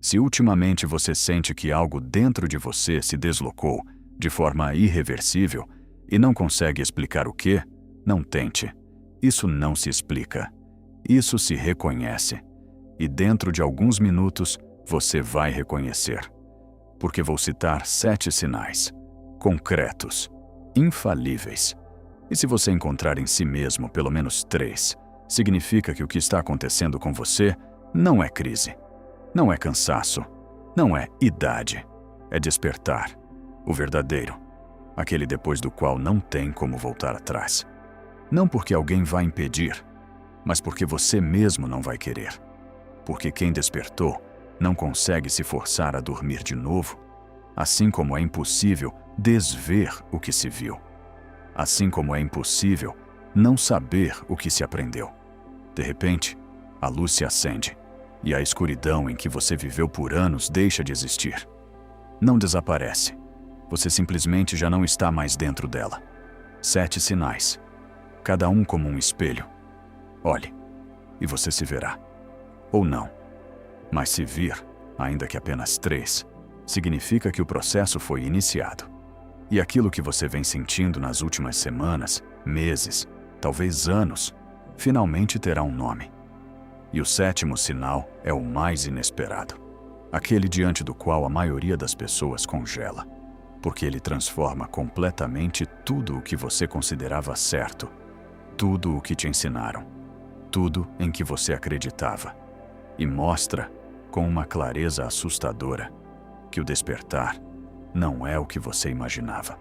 Se ultimamente você sente que algo dentro de você se deslocou de forma irreversível e não consegue explicar o que, não tente. Isso não se explica. Isso se reconhece. E dentro de alguns minutos, você vai reconhecer. Porque vou citar 7 sinais, concretos, infalíveis. E se você encontrar em si mesmo pelo menos 3, significa que o que está acontecendo com você não é crise, não é cansaço, não é idade, é despertar, o verdadeiro, aquele depois do qual não tem como voltar atrás. Não porque alguém vai impedir, mas porque você mesmo não vai querer. Porque quem despertou não consegue se forçar a dormir de novo, assim como é impossível desver o que se viu. Assim como é impossível não saber o que se aprendeu. De repente, a luz se acende e a escuridão em que você viveu por anos deixa de existir. Não desaparece. Você simplesmente já não está mais dentro dela. 7 sinais, cada um como um espelho. Olhe, e você se verá. Ou não. Mas se vir, ainda que apenas 3, significa que o processo foi iniciado. E aquilo que você vem sentindo nas últimas semanas, meses, talvez anos, finalmente terá um nome. E o 7º sinal é o mais inesperado. Aquele diante do qual a maioria das pessoas congela. Porque ele transforma completamente tudo o que você considerava certo. Tudo o que te ensinaram. Tudo em que você acreditava. E mostra, com uma clareza assustadora, que o despertar não é o que você imaginava.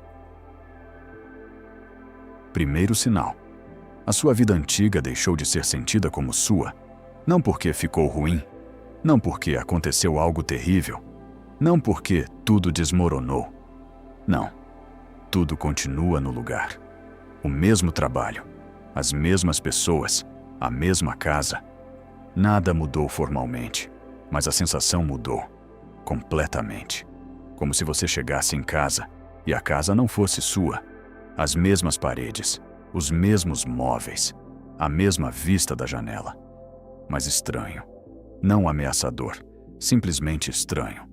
Primeiro sinal. A sua vida antiga deixou de ser sentida como sua, não porque ficou ruim, não porque aconteceu algo terrível, não porque tudo desmoronou. Não. Tudo continua no lugar. O mesmo trabalho, as mesmas pessoas, a mesma casa. Nada mudou formalmente, mas a sensação mudou, completamente. Como se você chegasse em casa e a casa não fosse sua. As mesmas paredes, os mesmos móveis, a mesma vista da janela. Mas estranho, não ameaçador, simplesmente estranho.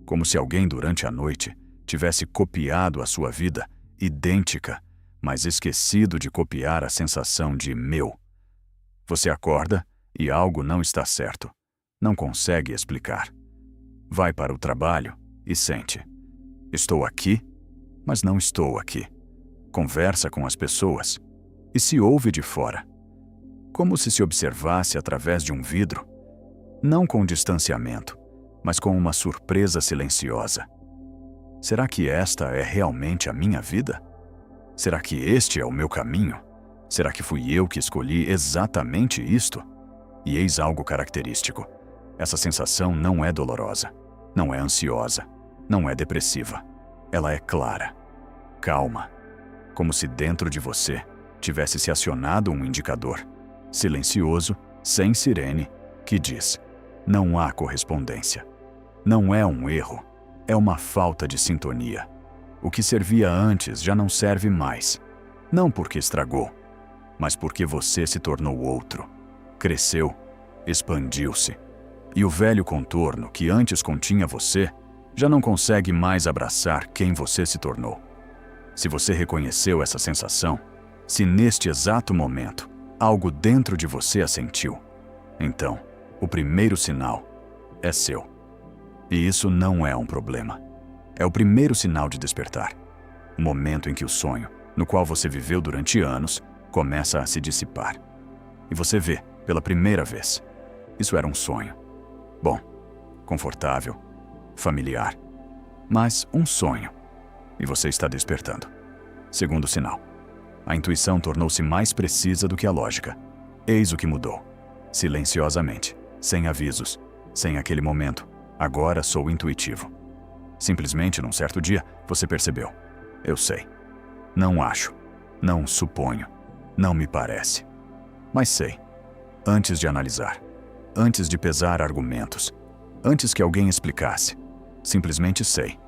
Como se alguém durante a noite tivesse copiado a sua vida, idêntica, mas esquecido de copiar a sensação de meu. Você acorda e algo não está certo. Não consegue explicar. Vai para o trabalho e sente. Estou aqui, mas não estou aqui. Conversa com as pessoas e se ouve de fora. Como se observasse através de um vidro. Não com distanciamento, mas com uma surpresa silenciosa. Será que esta é realmente a minha vida? Será que este é o meu caminho? Será que fui eu que escolhi exatamente isto? E eis algo característico. Essa sensação não é dolorosa, não é ansiosa, não é depressiva. Ela é clara, calma, como se dentro de você tivesse se acionado um indicador, silencioso, sem sirene, que diz: não há correspondência. Não é um erro, é uma falta de sintonia. O que servia antes já não serve mais. Não porque estragou, mas porque você se tornou outro. Cresceu, expandiu-se. E o velho contorno que antes continha você já não consegue mais abraçar quem você se tornou. Se você reconheceu essa sensação, se neste exato momento algo dentro de você a sentiu, então o primeiro sinal é seu. E isso não é um problema. É o primeiro sinal de despertar. O momento em que o sonho, no qual você viveu durante anos, começa a se dissipar. E você vê, pela primeira vez, isso era um sonho. Bom, confortável, familiar, mas um sonho. E você está despertando. Segundo sinal. A intuição tornou-se mais precisa do que a lógica. Eis o que mudou. Silenciosamente, sem avisos, sem aquele momento. Agora sou intuitivo. Simplesmente, num certo dia, você percebeu. Eu sei. Não acho. Não suponho. Não me parece. Mas sei. Antes de analisar. Antes de pesar argumentos. Antes que alguém explicasse. Simplesmente sei.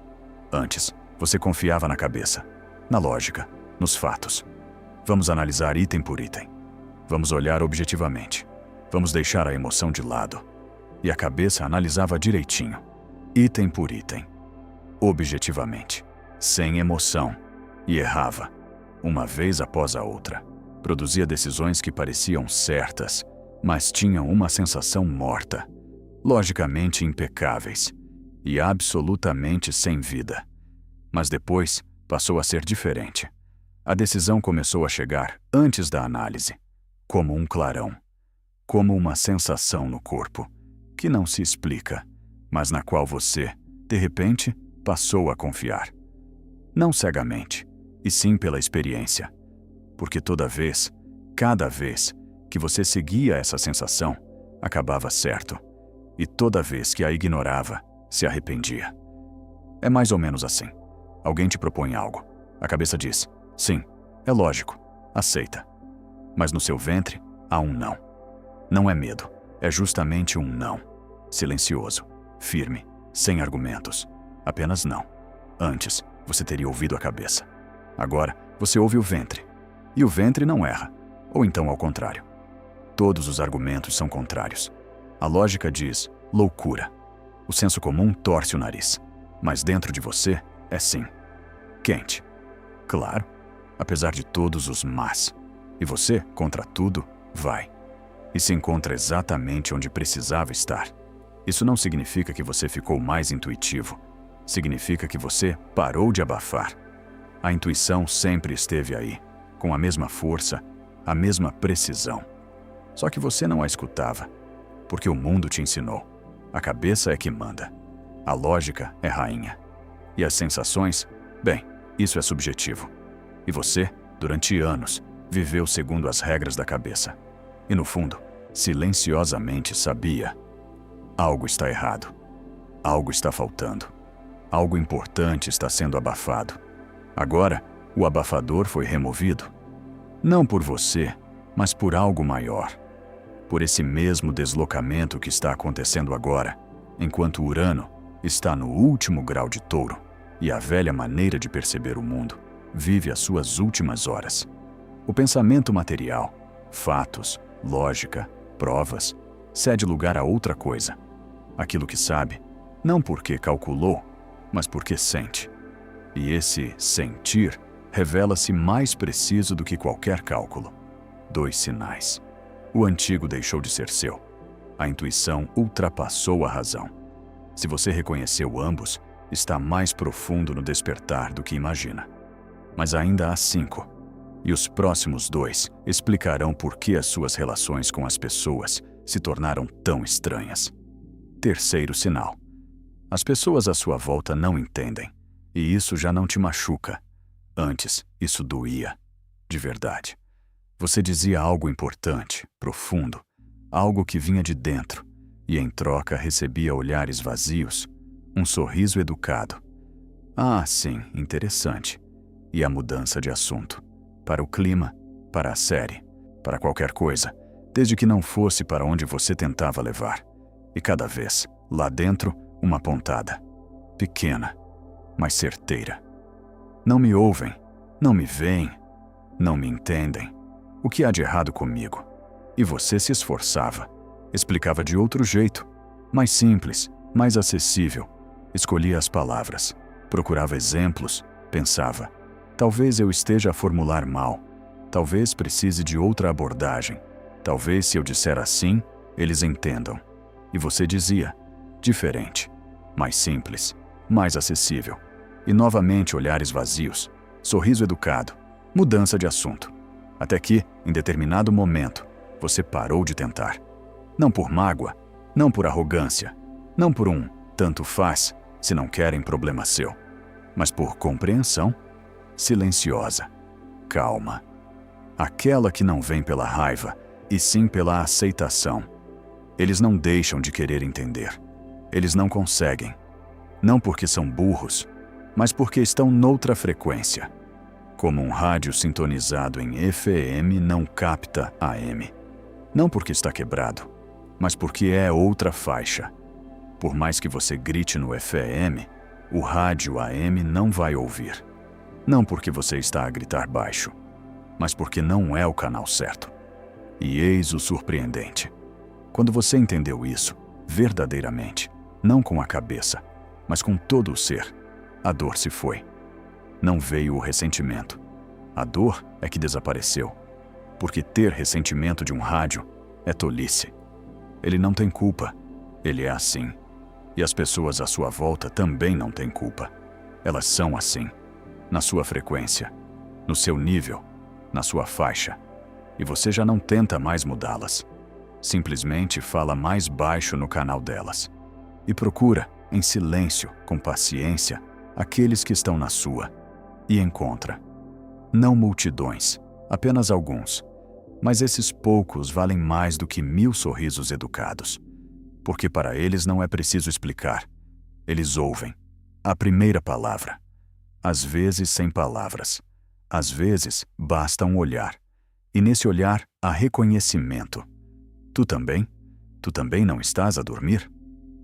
Antes, você confiava na cabeça. Na lógica. Nos fatos. Vamos analisar item por item. Vamos olhar objetivamente. Vamos deixar a emoção de lado. e a cabeça analisava direitinho, item por item, objetivamente, sem emoção, e errava, uma vez após a outra. Produzia decisões que pareciam certas, mas tinham uma sensação morta, logicamente impecáveis e absolutamente sem vida. Mas depois passou a ser diferente. A decisão começou a chegar antes da análise, como um clarão, como uma sensação no corpo, que não se explica, mas na qual você, de repente, passou a confiar. Não cegamente, e sim pela experiência. Porque toda vez, cada vez, que você seguia essa sensação, acabava certo. E toda vez que a ignorava, se arrependia. É mais ou menos assim. Alguém te propõe algo. A cabeça diz, sim, é lógico, aceita. Mas no seu ventre, há um não. Não é medo, é justamente um não. Silencioso, firme, sem argumentos. Apenas não. Antes, você teria ouvido a cabeça. Agora, você ouve o ventre. E o ventre não erra. Ou então ao contrário. Todos os argumentos são contrários. A lógica diz loucura. O senso comum torce o nariz. Mas dentro de você é sim. Quente. Claro. Apesar de todos os mas. E você, contra tudo, vai. E se encontra exatamente onde precisava estar. Isso não significa que você ficou mais intuitivo. Significa que você parou de abafar. A intuição sempre esteve aí, com a mesma força, a mesma precisão. Só que você não a escutava, porque o mundo te ensinou. A cabeça é que manda. A lógica é rainha. E as sensações? Bem, isso é subjetivo. E você, durante anos, viveu segundo as regras da cabeça. E no fundo, silenciosamente sabia. Algo está errado. Algo está faltando. Algo importante está sendo abafado. Agora, o abafador foi removido. Não por você, mas por algo maior. Por esse mesmo deslocamento que está acontecendo agora, enquanto Urano está no último grau de Touro e a velha maneira de perceber o mundo vive as suas últimas horas. O pensamento material, fatos, lógica, provas, cede lugar a outra coisa. Aquilo que sabe, não porque calculou, mas porque sente. E esse sentir revela-se mais preciso do que qualquer cálculo. 2 sinais. O antigo deixou de ser seu. A intuição ultrapassou a razão. Se você reconheceu ambos, está mais profundo no despertar do que imagina. Mas ainda há 5. E os próximos 2 explicarão por que as suas relações com as pessoas se tornaram tão estranhas. 3º sinal. As pessoas à sua volta não entendem. E isso já não te machuca. Antes, isso doía. De verdade. Você dizia algo importante, profundo, algo que vinha de dentro, e em troca recebia olhares vazios, um sorriso educado. Ah, sim, interessante. E a mudança de assunto. Para o clima, para a série, para qualquer coisa, desde que não fosse para onde você tentava levar. E cada vez, lá dentro, uma pontada. Pequena, mas certeira. Não me ouvem, não me veem, não me entendem. O que há de errado comigo? E você se esforçava. Explicava de outro jeito, mais simples, mais acessível. Escolhia as palavras, procurava exemplos, pensava. Talvez eu esteja a formular mal. Talvez precise de outra abordagem. Talvez se eu disser assim, eles entendam. E você dizia, diferente, mais simples, mais acessível. E novamente olhares vazios, sorriso educado, mudança de assunto. Até que, em determinado momento, você parou de tentar. Não por mágoa, não por arrogância, não por um tanto faz, se não querem problema seu, mas por compreensão silenciosa, calma. Aquela que não vem pela raiva, e sim pela aceitação. Eles não deixam de querer entender. Eles não conseguem. Não porque são burros, mas porque estão noutra frequência. Como um rádio sintonizado em FM não capta AM. Não porque está quebrado, mas porque é outra faixa. Por mais que você grite no FM, o rádio AM não vai ouvir. Não porque você está a gritar baixo, mas porque não é o canal certo. E eis o surpreendente. Quando você entendeu isso, verdadeiramente, não com a cabeça, mas com todo o ser, a dor se foi. Não veio o ressentimento. A dor é que desapareceu, porque ter ressentimento de um rádio é tolice. Ele não tem culpa, ele é assim. E as pessoas à sua volta também não têm culpa. Elas são assim, na sua frequência, no seu nível, na sua faixa. E você já não tenta mais mudá-las. Simplesmente fala mais baixo no canal delas. E procura, em silêncio, com paciência, aqueles que estão na sua. E encontra. Não multidões, apenas alguns. Mas esses poucos valem mais do que 1000 sorrisos educados. Porque para eles não é preciso explicar. Eles ouvem. A primeira palavra. Às vezes sem palavras. Às vezes basta um olhar. E nesse olhar há reconhecimento. Tu também? Tu também não estás a dormir?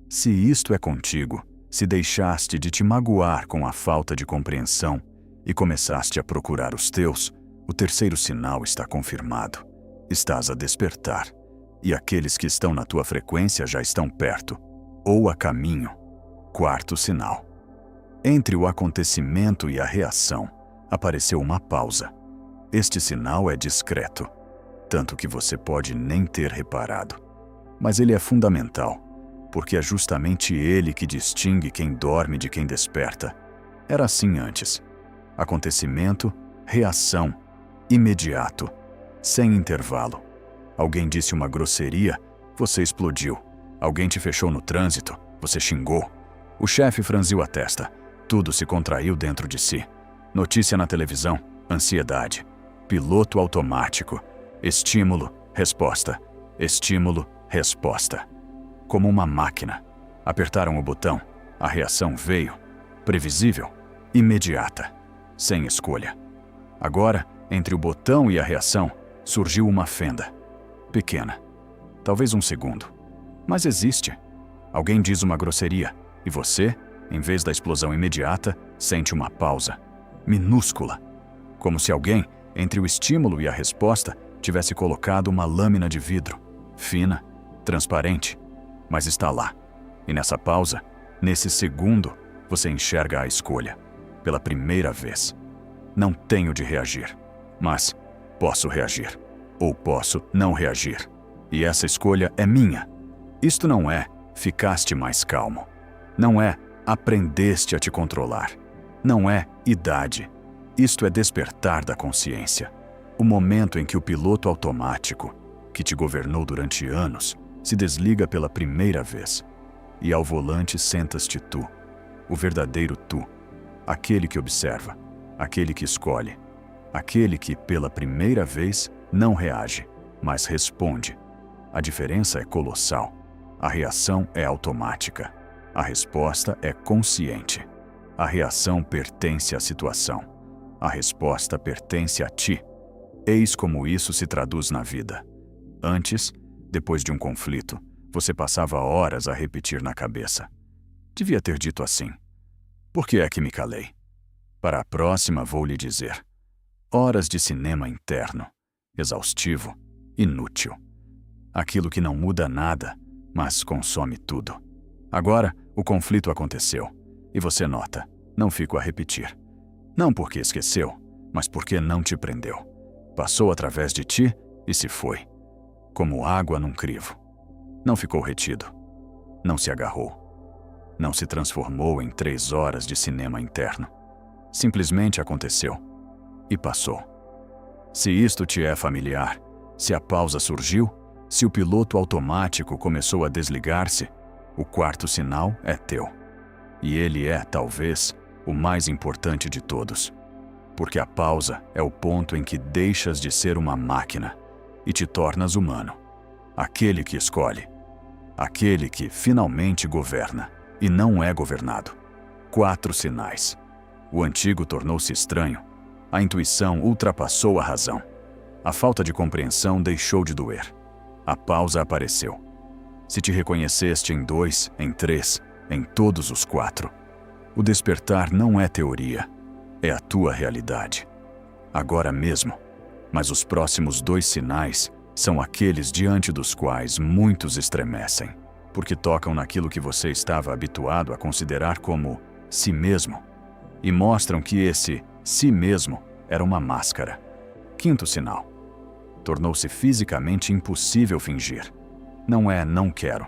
Se isto é contigo, se deixaste de te magoar com a falta de compreensão e começaste a procurar os teus, o terceiro sinal está confirmado. Estás a despertar. E aqueles que estão na tua frequência já estão perto, ou a caminho. Quarto sinal. Entre o acontecimento e a reação, apareceu uma pausa. Este sinal é discreto, tanto que você pode nem ter reparado. Mas ele é fundamental, porque é justamente ele que distingue quem dorme de quem desperta. Era assim antes. Acontecimento, reação, imediato, sem intervalo. Alguém disse uma grosseria, você explodiu. Alguém te fechou no trânsito, você xingou. O chefe franziu a testa, tudo se contraiu dentro de si. Notícia na televisão, ansiedade. Piloto automático. Estímulo, resposta. Estímulo, resposta. Como uma máquina. Apertaram o botão, a reação veio. Previsível, imediata, sem escolha. Agora, entre o botão e a reação, surgiu uma fenda. Pequena. Talvez um segundo. Mas existe. Alguém diz uma grosseria, e você, em vez da explosão imediata, sente uma pausa. Minúscula. Como se alguém, entre o estímulo e a resposta, tivesse colocado uma lâmina de vidro. Fina, transparente. Mas está lá. E nessa pausa, nesse segundo, você enxerga a escolha. Pela primeira vez. Não tenho de reagir. Mas posso reagir. Ou posso não reagir. E essa escolha é minha. Isto não é ficaste mais calmo. Não é aprendeste a te controlar. Não é idade. Isto é despertar da consciência. O momento em que o piloto automático, que te governou durante anos, se desliga pela primeira vez. E ao volante sentas-te tu, o verdadeiro tu, aquele que observa, aquele que escolhe, aquele que, pela primeira vez, não reage, mas responde. A diferença é colossal. A reação é automática. A resposta é consciente. A reação pertence à situação. A resposta pertence a ti. Eis como isso se traduz na vida. Antes, depois de um conflito, você passava horas a repetir na cabeça. Devia ter dito assim. Por que é que me calei? Para a próxima vou lhe dizer. Horas de cinema interno. Exaustivo, inútil. Aquilo que não muda nada, mas consome tudo. Agora, o conflito aconteceu, e você nota, não fico a repetir. Não porque esqueceu, mas porque não te prendeu. Passou através de ti e se foi. Como água num crivo. Não ficou retido. Não se agarrou. Não se transformou em 3 horas de cinema interno. Simplesmente aconteceu. E passou. Se isto te é familiar, se a pausa surgiu, se o piloto automático começou a desligar-se, o quarto sinal é teu. E ele é, talvez, o mais importante de todos. Porque a pausa é o ponto em que deixas de ser uma máquina e te tornas humano. Aquele que escolhe. Aquele que finalmente governa e não é governado. 4 sinais. O antigo tornou-se estranho. A intuição ultrapassou a razão. A falta de compreensão deixou de doer. A pausa apareceu. Se te reconheceste em 2, em 3, em todos os 4, o despertar não é teoria, é a tua realidade. Agora mesmo. Mas os próximos 2 sinais são aqueles diante dos quais muitos estremecem. porque tocam naquilo que você estava habituado a considerar como si mesmo e mostram que esse si mesmo era uma máscara. Quinto sinal. Tornou-se fisicamente impossível fingir. Não é não quero,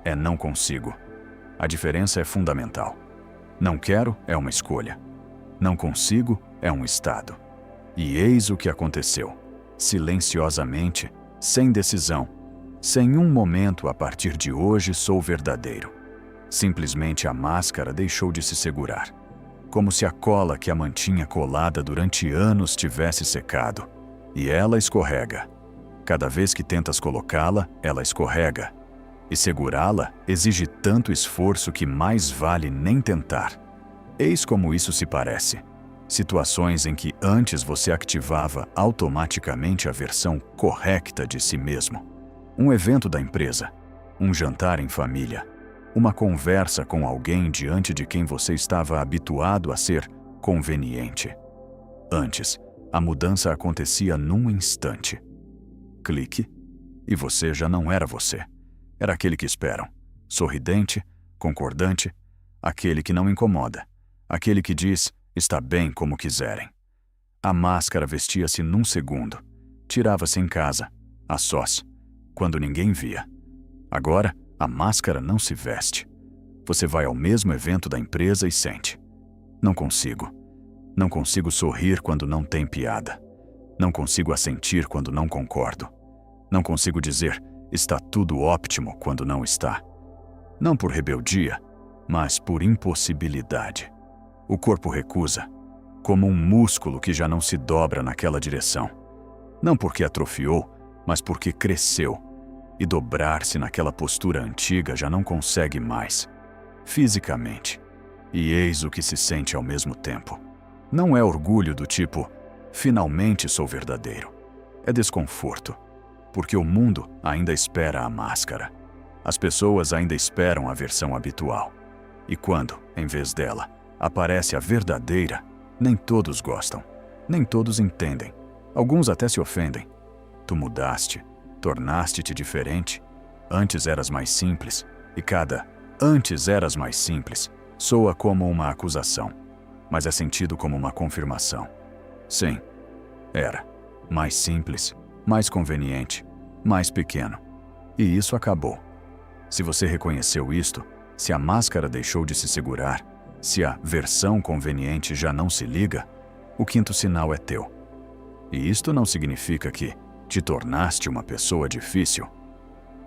é não consigo. A diferença é fundamental. Não quero é uma escolha. Não consigo é um estado. E eis o que aconteceu. Silenciosamente, sem decisão, sem um momento a partir de hoje sou verdadeiro. Simplesmente a máscara deixou de se segurar. Como se a cola que a mantinha colada durante anos tivesse secado. E ela escorrega. Cada vez que tentas colocá-la, ela escorrega. E segurá-la exige tanto esforço que mais vale nem tentar. Eis como isso se parece. Situações em que antes você ativava automaticamente a versão correta de si mesmo. Um evento da empresa, um jantar em família, uma conversa com alguém diante de quem você estava habituado a ser conveniente. Antes, a mudança acontecia num instante. Clique, e você já não era você. Era aquele que esperam, sorridente, concordante, aquele que não incomoda, aquele que diz, está bem como quiserem. A máscara vestia-se num segundo, tirava-se em casa, a sós, quando ninguém via. Agora, a máscara não se veste. Você vai ao mesmo evento da empresa e sente. Não consigo. Não consigo sorrir quando não tem piada. Não consigo assentir quando não concordo. Não consigo dizer, está tudo ótimo quando não está. Não por rebeldia, mas por impossibilidade. O corpo recusa, como um músculo que já não se dobra naquela direção. Não porque atrofiou, mas porque cresceu. E dobrar-se naquela postura antiga já não consegue mais. Fisicamente. E eis o que se sente ao mesmo tempo. Não é orgulho do tipo, finalmente sou verdadeiro. É desconforto. Porque o mundo ainda espera a máscara. As pessoas ainda esperam a versão habitual. E quando, em vez dela, aparece a verdadeira, nem todos gostam, nem todos entendem. Alguns até se ofendem. Tu mudaste, tornaste-te diferente. Antes eras mais simples, e cada antes eras mais simples soa como uma acusação, mas é sentido como uma confirmação. Sim, era mais simples, mais conveniente, mais pequeno. E isso acabou. Se você reconheceu isto, se a máscara deixou de se segurar, se a versão conveniente já não se liga, o quinto sinal é teu. E isto não significa que te tornaste uma pessoa difícil.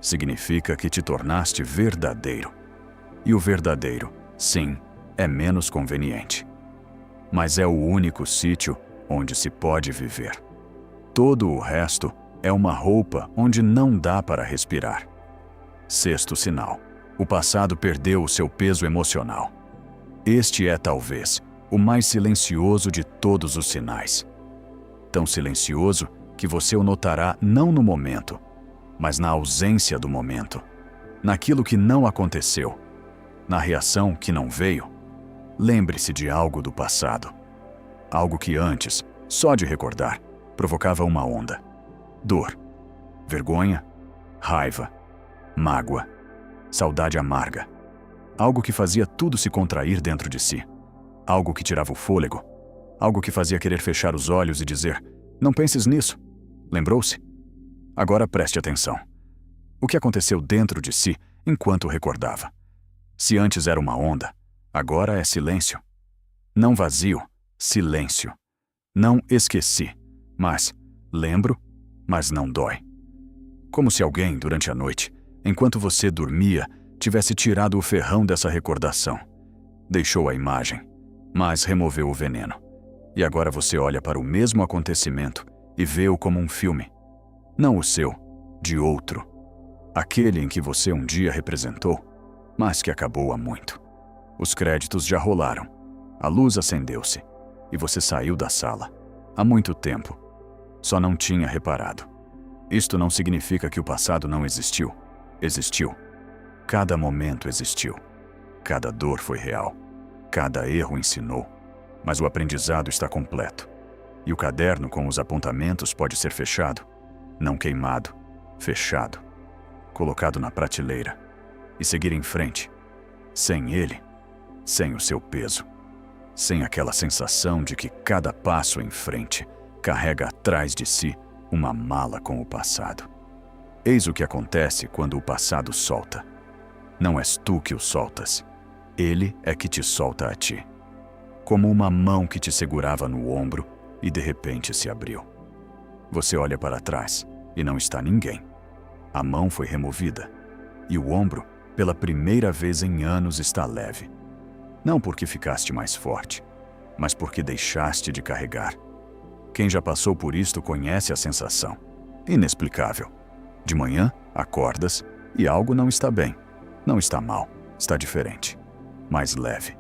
Significa que te tornaste verdadeiro. E o verdadeiro, sim, é menos conveniente. Mas é o único sítio onde se pode viver. Todo o resto é uma roupa onde não dá para respirar. Sexto sinal. O passado perdeu o seu peso emocional. Este é, talvez, o mais silencioso de todos os sinais. Tão silencioso que você o notará não no momento, mas na ausência do momento, naquilo que não aconteceu, na reação que não veio. Lembre-se de algo do passado. Algo que antes, só de recordar, provocava uma onda. Dor, vergonha, raiva, mágoa, saudade amarga. Algo que fazia tudo se contrair dentro de si. Algo que tirava o fôlego. Algo que fazia querer fechar os olhos e dizer, não penses nisso. Lembrou-se? Agora preste atenção. O que aconteceu dentro de si enquanto recordava? Se antes era uma onda, agora é silêncio. Não vazio, silêncio. Não esqueci, mas lembro, mas não dói. Como se alguém, durante a noite, enquanto você dormia, tivesse tirado o ferrão dessa recordação. Deixou a imagem, mas removeu o veneno. E agora você olha para o mesmo acontecimento e vê-o como um filme. Não o seu, de outro. Aquele em que você um dia representou, mas que acabou há muito. Os créditos já rolaram, a luz acendeu-se e você saiu da sala. Há muito tempo. Só não tinha reparado. Isto não significa que o passado não existiu. Existiu. Cada momento existiu. Cada dor foi real. Cada erro ensinou. Mas o aprendizado está completo. E o caderno com os apontamentos pode ser fechado. Não queimado. Fechado. Colocado na prateleira. e seguir em frente. Sem ele, sem o seu peso, sem aquela sensação de que cada passo em frente carrega atrás de si uma mala com o passado. Eis o que acontece quando o passado solta. Não és tu que o soltas, ele é que te solta a ti. Como uma mão que te segurava no ombro e de repente se abriu. Você olha para trás e não está ninguém. A mão foi removida e o ombro, pela primeira vez em anos, está leve. Não porque ficaste mais forte, mas porque deixaste de carregar. Quem já passou por isto conhece a sensação. Inexplicável. De manhã, acordas e algo não está bem. Não está mal, está diferente. Mais leve.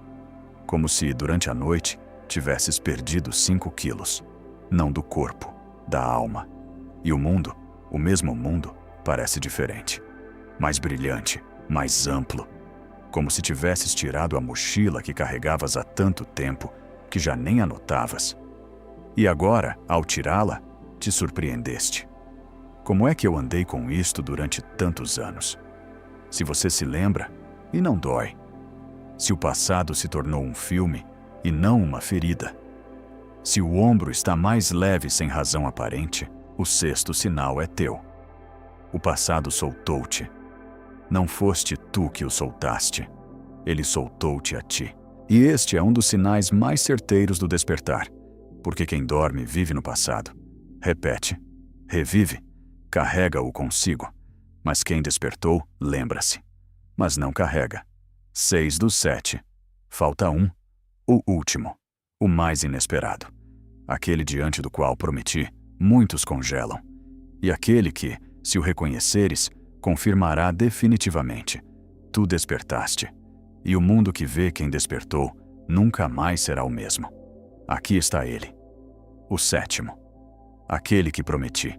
Como se, durante a noite, tivesses perdido 5 quilos. Não do corpo, da alma. E o mundo, o mesmo mundo, parece diferente. Mais brilhante, mais amplo. Como se tivesses tirado a mochila que carregavas há tanto tempo que já nem a notavas. E agora, ao tirá-la, te surpreendeste. Como é que eu andei com isto durante tantos anos? Se você se lembra, e não dói. Se o passado se tornou um filme e não uma ferida. Se o ombro está mais leve sem razão aparente, o 6º sinal é teu. O passado soltou-te. Não foste tu que o soltaste. Ele soltou-te a ti. E este é um dos sinais mais certeiros do despertar. Porque quem dorme vive no passado. Repete, revive, carrega-o consigo. Mas quem despertou, lembra-se. Mas não carrega. 6 dos 7. Falta um. O último. O mais inesperado. Aquele diante do qual prometi, muitos congelam. E aquele que, se o reconheceres, confirmará definitivamente. Tu despertaste. E o mundo que vê quem despertou nunca mais será o mesmo. Aqui está ele. O 7º. Aquele que prometi.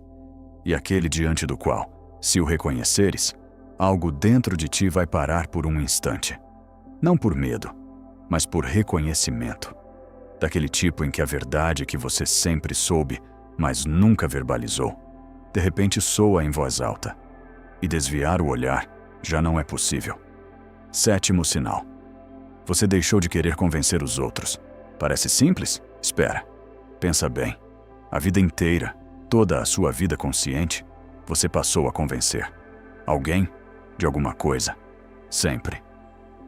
E aquele diante do qual, se o reconheceres, algo dentro de ti vai parar por um instante. Não por medo, mas por reconhecimento. Daquele tipo em que a verdade que você sempre soube, mas nunca verbalizou, de repente soa em voz alta. E desviar o olhar já não é possível. 7º sinal. Você deixou de querer convencer os outros. Parece simples? Espera. Pensa bem. A vida inteira, toda a sua vida consciente, você passou a convencer. Alguém de alguma coisa. Sempre.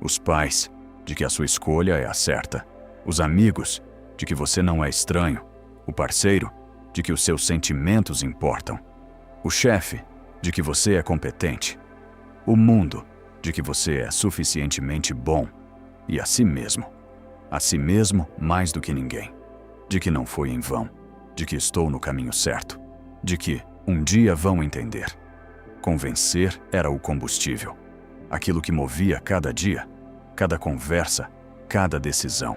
Os pais, de que a sua escolha é a certa. Os amigos, de que você não é estranho. O parceiro, de que os seus sentimentos importam. O chefe, de que você é competente. O mundo, de que você é suficientemente bom. E a si mesmo. A si mesmo mais do que ninguém. De que não foi em vão. De que estou no caminho certo. De que um dia vão entender. Convencer era o combustível. Aquilo que movia cada dia, cada conversa, cada decisão.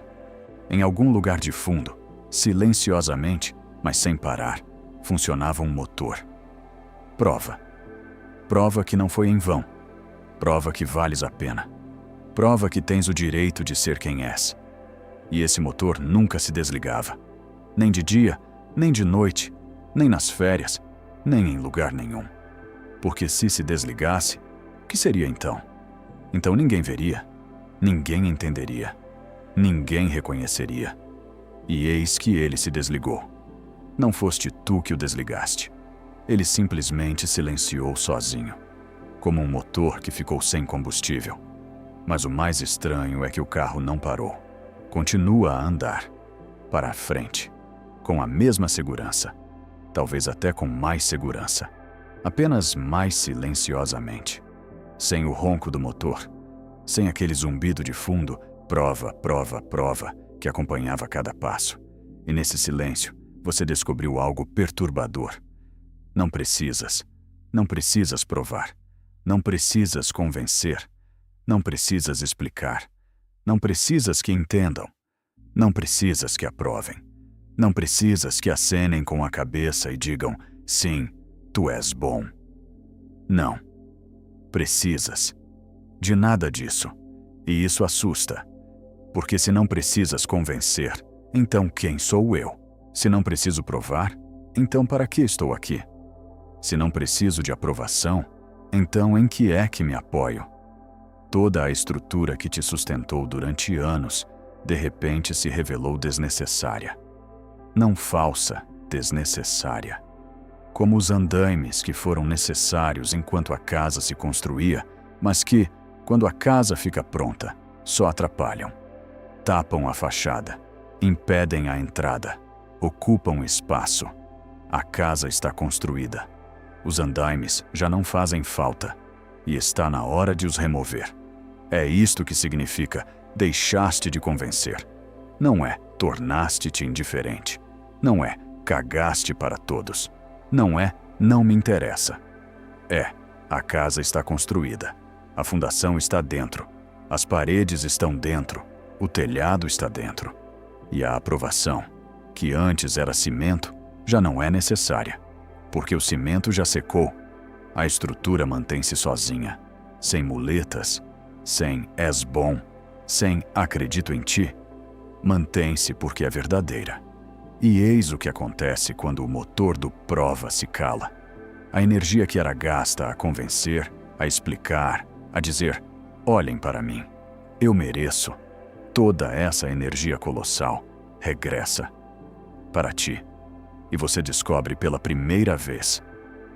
Em algum lugar de fundo, silenciosamente, mas sem parar, funcionava um motor. Prova. Prova que não foi em vão. Prova que vales a pena. Prova que tens o direito de ser quem és. E esse motor nunca se desligava. Nem de dia, nem de noite, nem nas férias, nem em lugar nenhum. Porque se desligasse, o que seria então? Então ninguém veria, ninguém entenderia, ninguém reconheceria. E eis que ele se desligou. Não foste tu que o desligaste. Ele simplesmente silenciou sozinho, como um motor que ficou sem combustível. Mas o mais estranho é que o carro não parou. Continua a andar, para a frente, com a mesma segurança, talvez até com mais segurança, apenas mais silenciosamente. Sem o ronco do motor, sem aquele zumbido de fundo, prova, prova, prova, que acompanhava cada passo. E nesse silêncio, você descobriu algo perturbador. Não precisas provar, não precisas convencer, não precisas explicar, não precisas que entendam, não precisas que aprovem, não precisas que acenem com a cabeça e digam, sim, tu és bom. Não. Precisas. De nada disso. E isso assusta. Porque se não precisas convencer, então quem sou eu? Se não preciso provar, então para que estou aqui? Se não preciso de aprovação, então em que é que me apoio? Toda a estrutura que te sustentou durante anos, de repente se revelou desnecessária. Não falsa, desnecessária. Como os andaimes que foram necessários enquanto a casa se construía, mas que, quando a casa fica pronta, só atrapalham. Tapam a fachada, impedem a entrada, ocupam espaço. A casa está construída. Os andaimes já não fazem falta e está na hora de os remover. É isto que significa deixaste de convencer. Não é tornaste-te indiferente. Não é cagaste para todos. Não é não me interessa. É a casa está construída. A fundação está dentro. As paredes estão dentro. O telhado está dentro. E a aprovação, que antes era cimento, já não é necessária, porque o cimento já secou. A estrutura mantém-se sozinha, sem muletas, sem és bom, sem acredito em ti. Mantém-se porque é verdadeira. E eis o que acontece quando o motor do prova se cala. A energia que era gasta a convencer, a explicar, a dizer, olhem para mim, eu mereço. Toda essa energia colossal regressa para ti. E você descobre pela primeira vez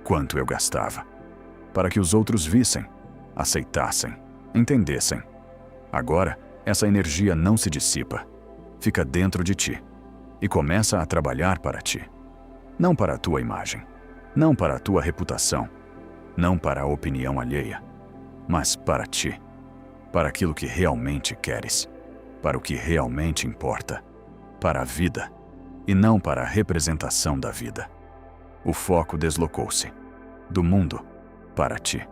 quanto eu gastava. Para que os outros vissem, aceitassem, entendessem. Agora, essa energia não se dissipa, fica dentro de ti e começa a trabalhar para ti. Não para a tua imagem, não para a tua reputação, não para a opinião alheia, mas para ti, para aquilo que realmente queres, para o que realmente importa, para a vida e não para a representação da vida. O foco deslocou-se do mundo para ti,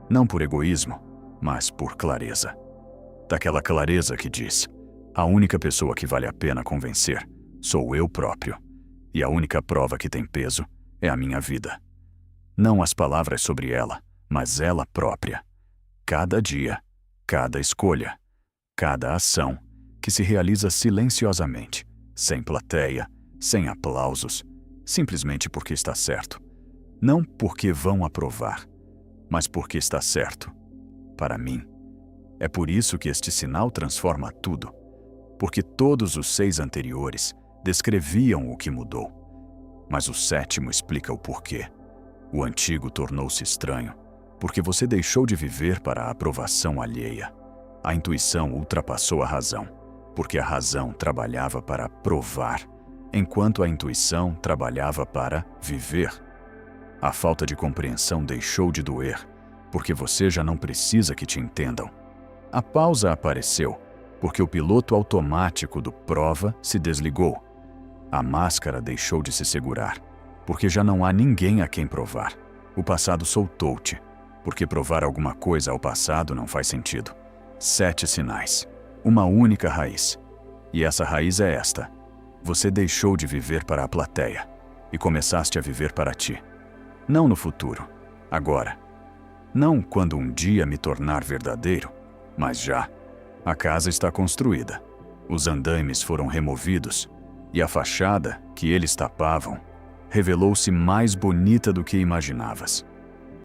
não por egoísmo, mas por clareza. Daquela clareza que diz: a única pessoa que vale a pena convencer sou eu próprio, e a única prova que tem peso é a minha vida. Não as palavras sobre ela, mas ela própria. Cada dia, cada escolha, cada ação que se realiza silenciosamente, sem plateia, sem aplausos, simplesmente porque está certo. Não porque vão aprovar, mas porque está certo. Para mim. É por isso que este sinal transforma tudo, porque todos os 6 anteriores descreviam o que mudou, mas o 7º explica o porquê. O antigo tornou-se estranho, porque você deixou de viver para a aprovação alheia. A intuição ultrapassou a razão, porque a razão trabalhava para provar, enquanto a intuição trabalhava para viver. A falta de compreensão deixou de doer, porque você já não precisa que te entendam. A pausa apareceu, porque o piloto automático do prova se desligou. A máscara deixou de se segurar, porque já não há ninguém a quem provar. O passado soltou-te, porque provar alguma coisa ao passado não faz sentido. 7 sinais, uma única raiz. E essa raiz é esta: você deixou de viver para a plateia e começaste a viver para ti. Não no futuro, agora. Não quando um dia me tornar verdadeiro, mas já. A casa está construída, os andaimes foram removidos e a fachada, que eles tapavam, revelou-se mais bonita do que imaginavas.